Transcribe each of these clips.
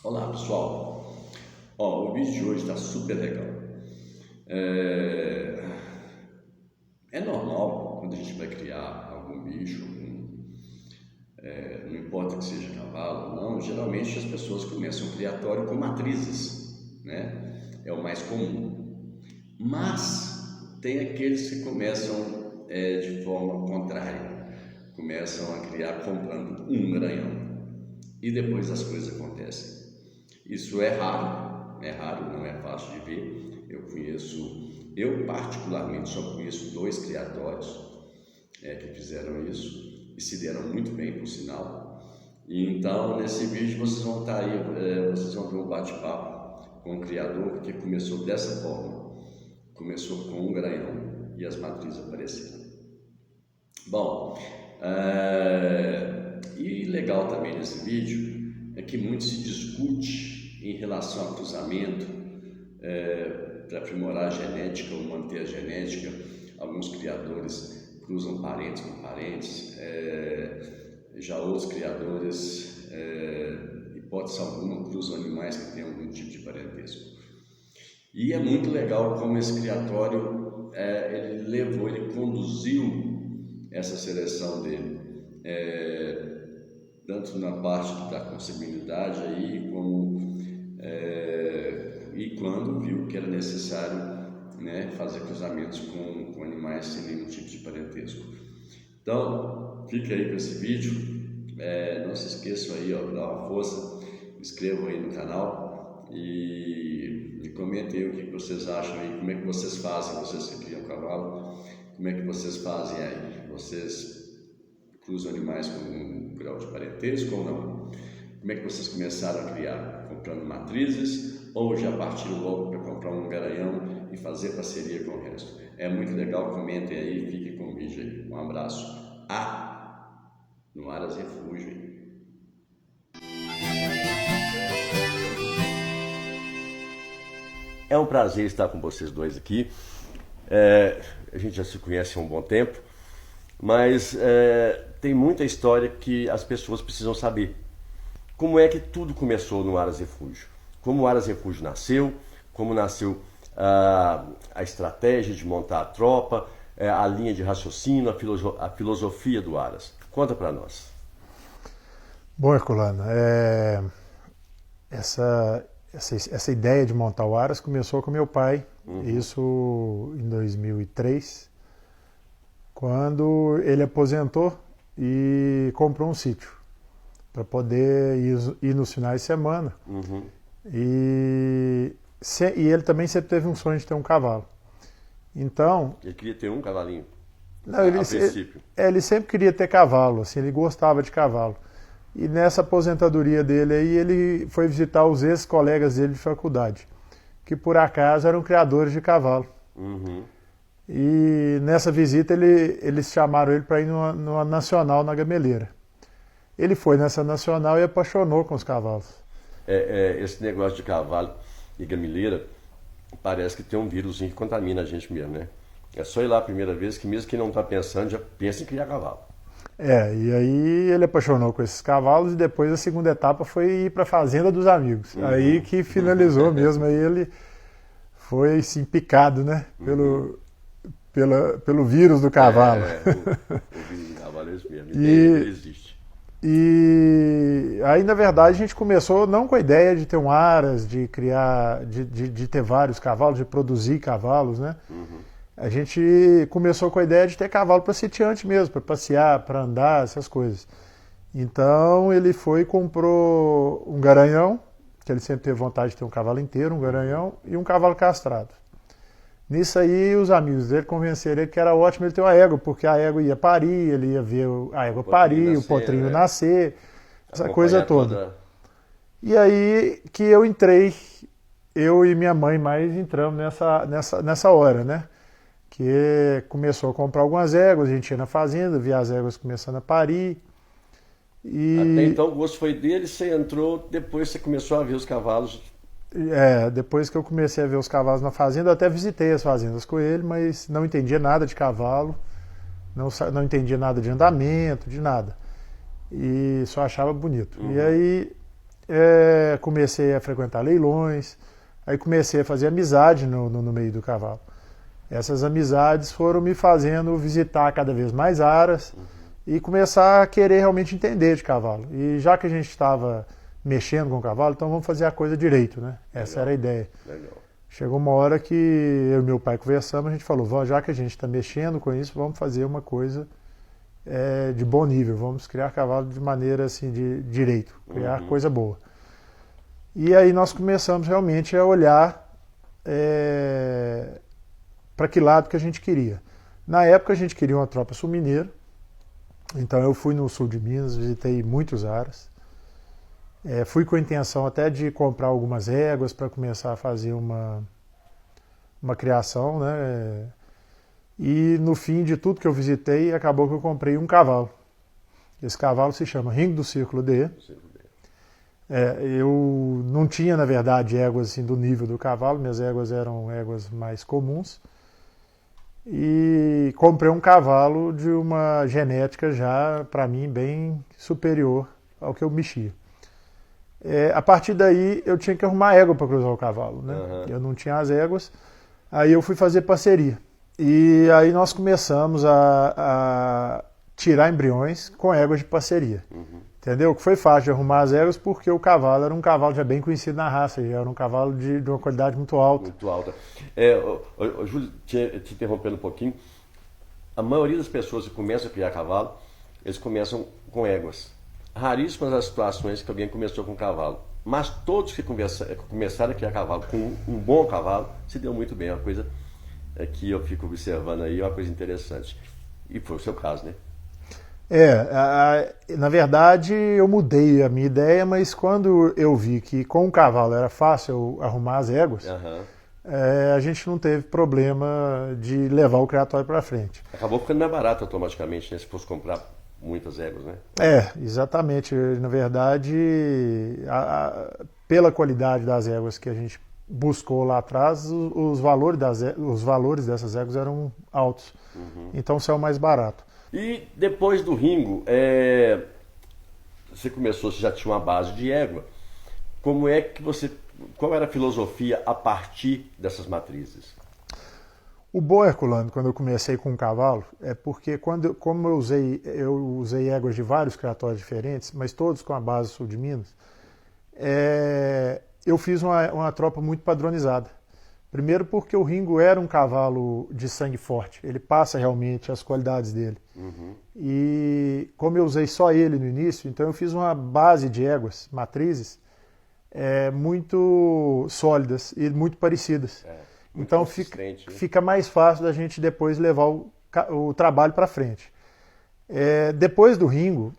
Olá pessoal, o vídeo de hoje está super legal. É normal quando a gente vai criar algum bicho, não importa que seja cavalo ou não, geralmente as pessoas começam o criatório com matrizes, né? É o mais comum. Mas tem aqueles que começam de forma contrária, começam a criar comprando um garanhão e depois as coisas acontecem. Isso é raro, não é fácil de ver. Eu particularmente só conheço 2 criatórios que fizeram isso e se deram muito bem, por sinal. E então, nesse vídeo, vocês vão estar aí, vocês vão ver um bate-papo com o criador que começou dessa forma. Começou com um garanhão e as matrizes apareceram. Bom, e legal também nesse vídeo é que muito se discute em relação ao cruzamento para aprimorar a genética ou manter a genética. Alguns criadores cruzam parentes com parentes, já outros criadores, hipótese alguma, cruzam animais que têm algum tipo de parentesco. E é muito legal como esse criatório, ele conduziu essa seleção dele, tanto na parte da consanguinidade aí, como e quando viu que era necessário, né, fazer cruzamentos com animais sem nenhum tipo de parentesco. Então, fique aí com esse vídeo, não se esqueçam aí, dá uma força, inscrevam aí no canal e comentem aí o que vocês acham aí, como é que vocês fazem, vocês que criam cavalo, como é que vocês fazem aí, vocês cruzam animais com um grau de parentesco ou não? Como é que vocês começaram a criar? Comprando matrizes ou já partiram logo para comprar um garanhão e fazer parceria com o resto? É muito legal, comentem aí, fiquem com o vídeo aí. Um abraço. No Aras Refúgio. É um prazer estar com vocês dois aqui. A gente já se conhece há um bom tempo, mas tem muita história que as pessoas precisam saber. Como é que tudo começou no Aras Refúgio? Como o Aras Refúgio nasceu, como nasceu a estratégia de montar a tropa, a linha de raciocínio, a filosofia do Aras. Conta para nós. Bom, Herculano, essa ideia de montar o Aras começou com meu pai, isso em 2003, quando ele aposentou e comprou um sítio para poder ir nos finais de semana. E ele também sempre teve um sonho de ter um cavalo. Então... Ele queria ter um cavalinho? Não, a princípio. Ele sempre queria ter cavalo, assim, ele gostava de cavalo. E nessa aposentadoria dele aí, ele foi visitar os ex-colegas dele de faculdade, que por acaso eram criadores de cavalo. E nessa visita eles chamaram ele para ir numa nacional na Gameleira. Ele foi nessa nacional e apaixonou com os cavalos. Esse negócio de cavalo e gameleira parece que tem um vírus que contamina a gente mesmo, né? É só ir lá a primeira vez que mesmo quem não está pensando já pensa em criar cavalo. E aí ele apaixonou com esses cavalos e depois a segunda etapa foi ir para a fazenda dos amigos. Aí que finalizou mesmo, aí ele foi assim, picado, né? Pelo vírus do cavalo. O vírus do cavalo é isso mesmo, ele existe. E aí, na verdade, a gente começou não com a ideia de ter um Aras, de criar, de ter vários cavalos, de produzir cavalos, né? A gente começou com a ideia de ter cavalo para sitiante mesmo, para passear, para andar, essas coisas. Então ele foi e comprou um garanhão, que ele sempre teve vontade de ter um cavalo inteiro, um garanhão, e um cavalo castrado. Nisso aí os amigos dele convenceram ele que era ótimo ele ter uma égua, porque a égua ia parir, ele ia ver a égua parir, o potrinho nascer, essa coisa toda. E aí que eu entrei, eu e minha mãe mais entramos nessa hora, né? Que começou a comprar algumas éguas, a gente ia na fazenda, via as éguas começando a parir. Até então o gosto foi dele, você entrou, depois você começou a ver os cavalos. Depois que eu comecei a ver os cavalos na fazenda, eu até visitei as fazendas com ele, mas não entendia nada de cavalo, não entendia nada de andamento, de nada. E só achava bonito. E aí comecei a frequentar leilões, aí comecei a fazer amizade no meio do cavalo. Essas amizades foram me fazendo visitar cada vez mais aras e começar a querer realmente entender de cavalo. E já que a gente estava mexendo com o cavalo, então vamos fazer a coisa direito, né? Essa era a ideia. Legal. Chegou uma hora que eu e meu pai conversamos, a gente falou, já que a gente está mexendo com isso, vamos fazer uma coisa de bom nível, vamos criar cavalo de maneira assim, de direito, criar coisa boa. E aí nós começamos realmente a olhar para que lado que a gente queria. Na época a gente queria uma tropa sul-mineira, então eu fui no sul de Minas, visitei muitos aras, fui com a intenção até de comprar algumas éguas para começar a fazer uma criação, né? E no fim de tudo que eu visitei, acabou que eu comprei um cavalo. Esse cavalo se chama Ringo do Círculo D. Eu não tinha, na verdade, éguas assim, do nível do cavalo, minhas éguas eram éguas mais comuns. E comprei um cavalo de uma genética já, para mim, bem superior ao que eu mexia. A partir daí, eu tinha que arrumar égua para cruzar o cavalo, né? Eu não tinha as éguas, aí eu fui fazer parceria. E aí nós começamos a tirar embriões com éguas de parceria. Entendeu? Que foi fácil de arrumar as éguas porque o cavalo era um cavalo já bem conhecido na raça, já era um cavalo de uma qualidade muito alta. Muito alta. Júlio, te interrompendo um pouquinho, a maioria das pessoas que começam a criar cavalo, eles começam com éguas. Raríssimas as situações que alguém começou com cavalo. Mas todos que começaram a criar cavalo com um bom cavalo, se deu muito bem. É uma coisa que eu fico observando aí, é uma coisa interessante. E foi o seu caso, né? Na verdade eu mudei a minha ideia, mas quando eu vi que com o cavalo era fácil arrumar as éguas, a gente não teve problema de levar o criatório para frente. Acabou ficando mais barato automaticamente, né? Se fosse comprar muitas éguas, né? Exatamente. Na verdade, pela qualidade das éguas que a gente buscou lá atrás, os valores dessas éguas eram altos. Então saiu mais barato. E depois do Ringo, você já tinha uma base de égua. Qual era a filosofia a partir dessas matrizes? O bom, Herculano, quando eu comecei com o cavalo, é porque como eu usei éguas de vários criatórios diferentes, mas todos com a base sul de Minas, eu fiz uma tropa muito padronizada. Primeiro porque o Ringo era um cavalo de sangue forte, ele passa realmente as qualidades dele. E como eu usei só ele no início, então eu fiz uma base de éguas, matrizes, muito sólidas e muito parecidas. Então fica mais fácil da gente depois levar o trabalho para frente. Depois do Ringo,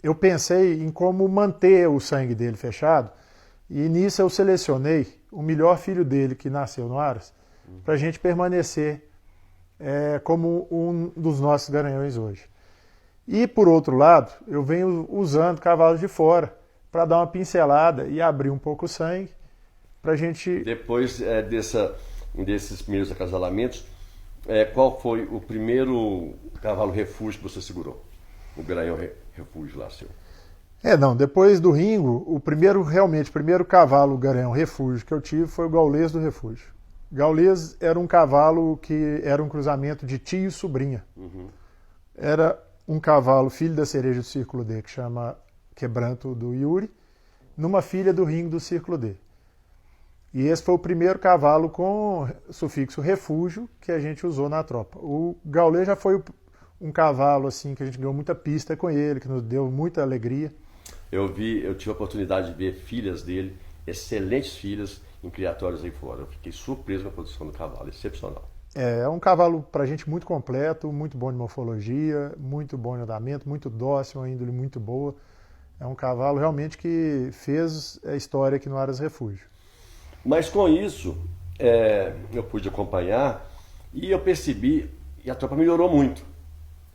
eu pensei em como manter o sangue dele fechado, e nisso eu selecionei o melhor filho dele que nasceu no Aras, para a gente permanecer como um dos nossos garanhões hoje. E por outro lado, eu venho usando cavalos de fora para dar uma pincelada e abrir um pouco o sangue para a gente... Depois desses primeiros acasalamentos, qual foi o primeiro cavalo refúgio que você segurou? O garanhão refúgio lá seu? Depois do Ringo, o primeiro cavalo garanhão refúgio que eu tive foi o Gaulês do Refúgio. Gaulês era um cavalo que era um cruzamento de tio e sobrinha. Era um cavalo filho da cereja do Círculo D, que chama Quebranto do Yuri, numa filha do Ringo do Círculo D. E esse foi o primeiro cavalo com sufixo refúgio que a gente usou na tropa. O Gaulês já foi um cavalo assim que a gente ganhou muita pista com ele, que nos deu muita alegria. Eu tive a oportunidade de ver filhas dele, excelentes filhas, em criatórios aí fora. Eu fiquei surpreso com a produção do cavalo, excepcional. É um cavalo pra gente muito completo, muito bom de morfologia, muito bom de andamento, muito dócil, uma índole muito boa. É um cavalo realmente que fez a história aqui no Aras Refúgio. Mas com isso, eu pude acompanhar e eu percebi, e a tropa melhorou muito.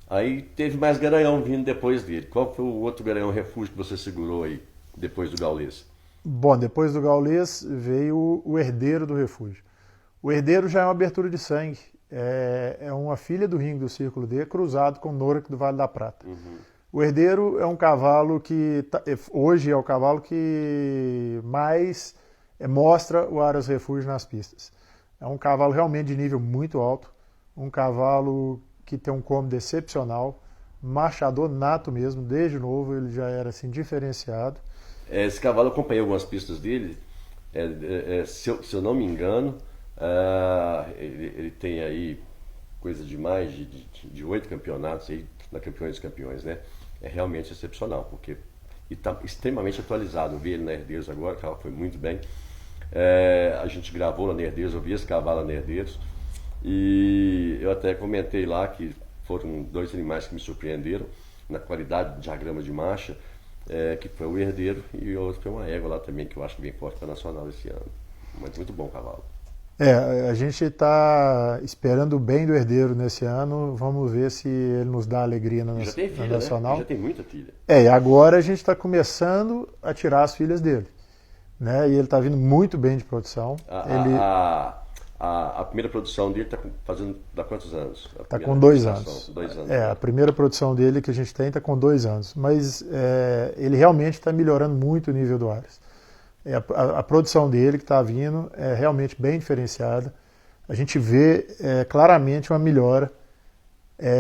Aí teve mais garanhão vindo depois dele. Qual foi o outro garanhão refúgio que você segurou aí, depois do Gaulês? Bom, depois do Gaulês veio o herdeiro do refúgio. O herdeiro já é uma abertura de sangue. É uma filha do Ringo do Círculo D cruzado com Norak do Vale da Prata. O Herdeiro é um cavalo que hoje é o cavalo que mais mostra o Aras Refúgio nas pistas. É um cavalo realmente de nível muito alto, um cavalo que tem um cômodo excepcional, marchador nato mesmo, desde novo ele já era assim diferenciado. Esse cavalo eu acompanhei algumas pistas dele, se eu não me engano, ele tem aí coisa de mais de 8 campeonatos aí, na Campeões dos Campeões, né? É realmente excepcional, porque está extremamente atualizado. Eu vi ele na Herdeiros agora, o cavalo foi muito bem. A gente gravou na Herdeiros, eu vi esse cavalo na Herdeiros, e eu até comentei lá que foram 2 animais que me surpreenderam na qualidade de diagrama de marcha, que foi o Herdeiro e o outro foi uma égua lá também, que eu acho que vem forte para a Nacional esse ano. Muito bom o cavalo. A gente está esperando o bem do Herdeiro nesse ano. Vamos ver se ele nos dá alegria na Nacional. Né? Já tem muita filha. E agora a gente está começando a tirar as filhas dele. Né? E ele está vindo muito bem de produção. A primeira produção dele está fazendo há quantos anos? Está com 2 anos. 2 anos. A primeira produção dele que a gente tem está com 2 anos. Mas ele realmente está melhorando muito o nível do Aras. A produção dele que está vindo é realmente bem diferenciada. A gente vê claramente uma melhora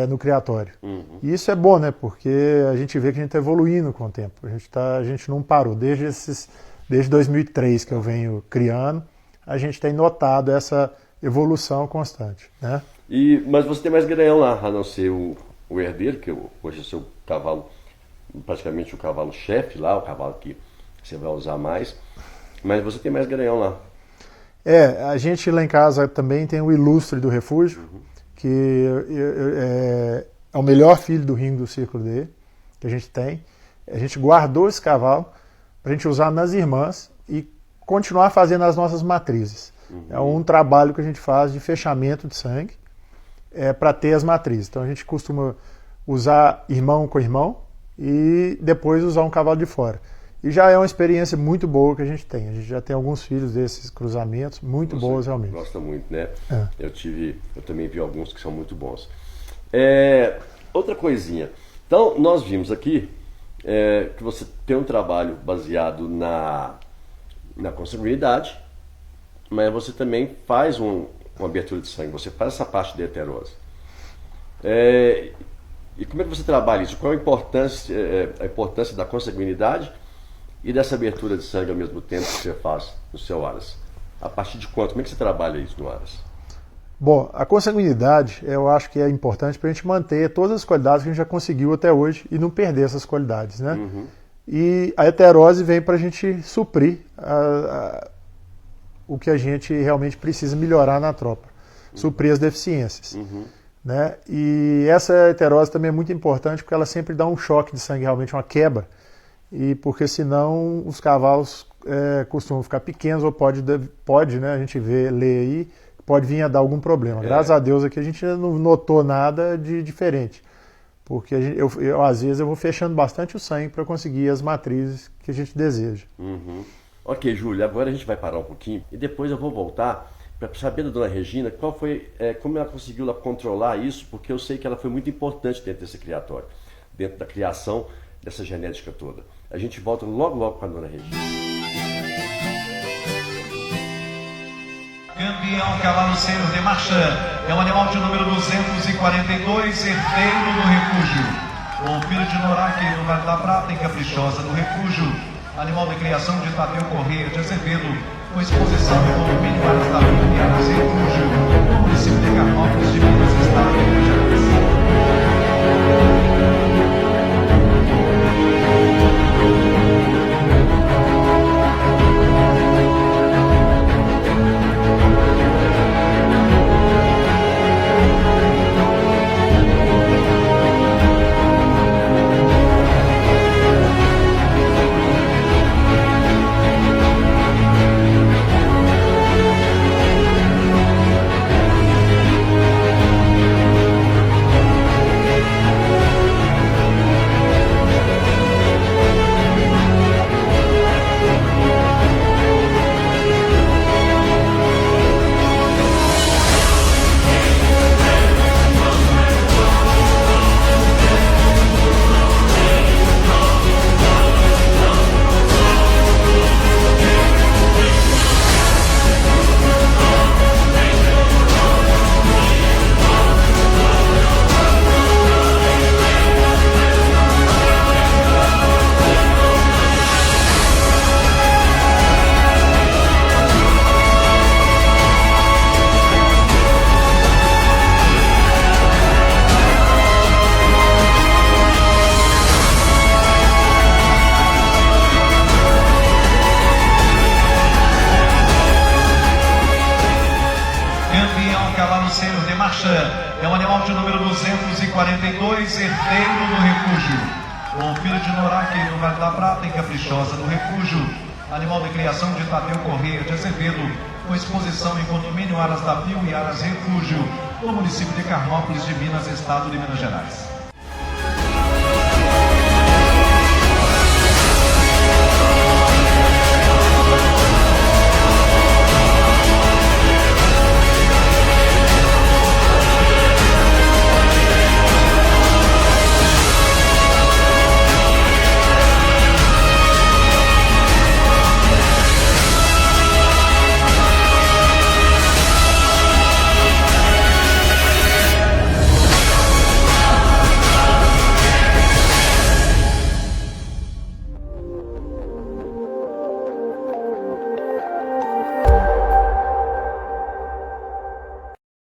no criatório. Uhum. E isso é bom, né? Porque a gente vê que a gente está evoluindo com o tempo. A gente não parou. Desde 2003 que eu venho criando, a gente tem notado essa evolução constante. Né? Mas você tem mais garanhão lá, a não ser o Herdeiro, que hoje é o seu cavalo, praticamente o cavalo-chefe lá, o cavalo que você vai usar mais. Mas você tem mais garanhão lá. A gente lá em casa também tem o Ilustre do Refúgio, que é o melhor filho do ringue do Círculo D que a gente tem. A gente guardou esse cavalo para a gente usar nas irmãs e continuar fazendo as nossas matrizes. É um trabalho que a gente faz de fechamento de sangue para ter as matrizes. Então a gente costuma usar irmão com irmão e depois usar um cavalo de fora. E já é uma experiência muito boa que a gente tem. A gente já tem alguns filhos desses cruzamentos, muito boas realmente. Gosta muito, né? Eu também vi alguns que são muito bons. Outra coisinha. Então, nós vimos aqui que você tem um trabalho baseado na consanguinidade, mas você também faz uma abertura de sangue, você faz essa parte da heterose. E como é que você trabalha isso? Qual a importância da consanguinidade e dessa abertura de sangue ao mesmo tempo que você faz no seu Aras? A partir de quanto? Como é que você trabalha isso no Aras? Bom, a consanguinidade eu acho que é importante para a gente manter todas as qualidades que a gente já conseguiu até hoje e não perder essas qualidades, né? E a heterose vem para a gente suprir o que a gente realmente precisa melhorar na tropa, suprir as deficiências. Né? E essa heterose também é muito importante porque ela sempre dá um choque de sangue, realmente uma quebra, e porque senão os cavalos costumam ficar pequenos ou pode, né, a gente lê aí, pode vir a dar algum problema. Graças a Deus aqui a gente não notou nada de diferente, porque às vezes eu vou fechando bastante o sangue para conseguir as matrizes que a gente deseja. Ok, Júlio, agora a gente vai parar um pouquinho e depois eu vou voltar para saber da dona Regina como ela conseguiu lá controlar isso, porque eu sei que ela foi muito importante dentro desse criatório, dentro da criação dessa genética toda. A gente volta logo com a dona Regina. Campeão cavalo-ceiro de Marchand é um animal de número 242, herdeiro do Refúgio. O filho de Noraque no Vale da Prata, em Caprichosa do Refúgio. Animal de criação de Tadeu Correia de Azevedo, com exposição no condomínio Aras da Vida e Aras Refúgio, no município de Carnópolis de Minas, estado de Minas Gerais. animal de número 242, herdeiro do refúgio. O filho de Noraque, no Vale da Prata, em Caprichosa, no refúgio. Animal de criação de Tadeu Correia de Azevedo, com exposição em condomínio Aras da Pio e Aras Refúgio, no município de Carmópolis de Minas, estado de Minas Gerais.